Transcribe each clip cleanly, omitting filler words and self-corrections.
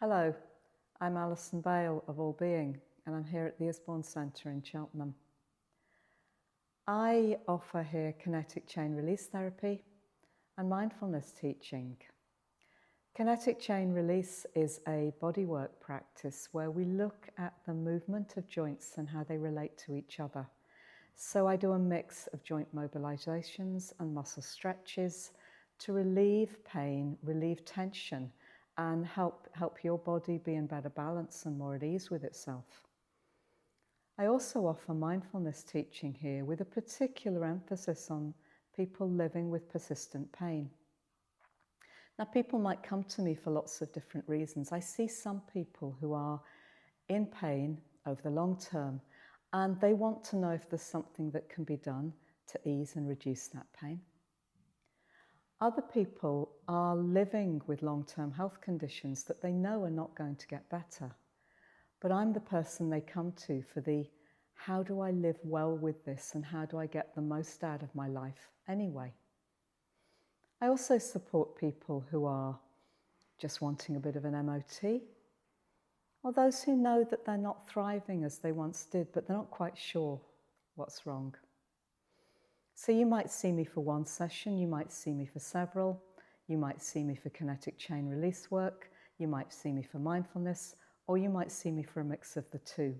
Hello, I'm Alison Bale of Wellbeing, and I'm here at the Isbourne Centre in Cheltenham. I offer here Kinetic Chain Release therapy and mindfulness teaching. Kinetic Chain Release is a bodywork practice where we look at the movement of joints and how they relate to each other. So I do a mix of joint mobilisations and muscle stretches to relieve pain, relieve tension, and help your body be in better balance and more at ease with itself. I also offer mindfulness teaching here with a particular emphasis on people living with persistent pain. Now, people might come to me for lots of different reasons. I see some people who are in pain over the long term, and they want to know if there's something that can be done to ease and reduce that pain. Other people are living with long-term health conditions that they know are not going to get better. But I'm the person they come to for the how do I live well with this and how do I get the most out of my life anyway. I also support people who are just wanting a bit of an MOT, or those who know that they're not thriving as they once did, but they're not quite sure what's wrong. So you might see me for one session, you might see me for several, you might see me for kinetic chain release work, you might see me for mindfulness, or you might see me for a mix of the two.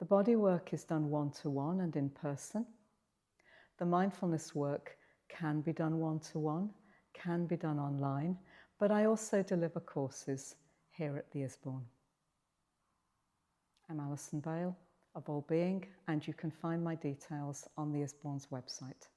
The body work is done one-to-one and in person. The mindfulness work can be done one-to-one, can be done online, but I also deliver courses here at the Isbourne. I'm Alison Bale of Wellbeing, and you can find my details on the Isbourne's website.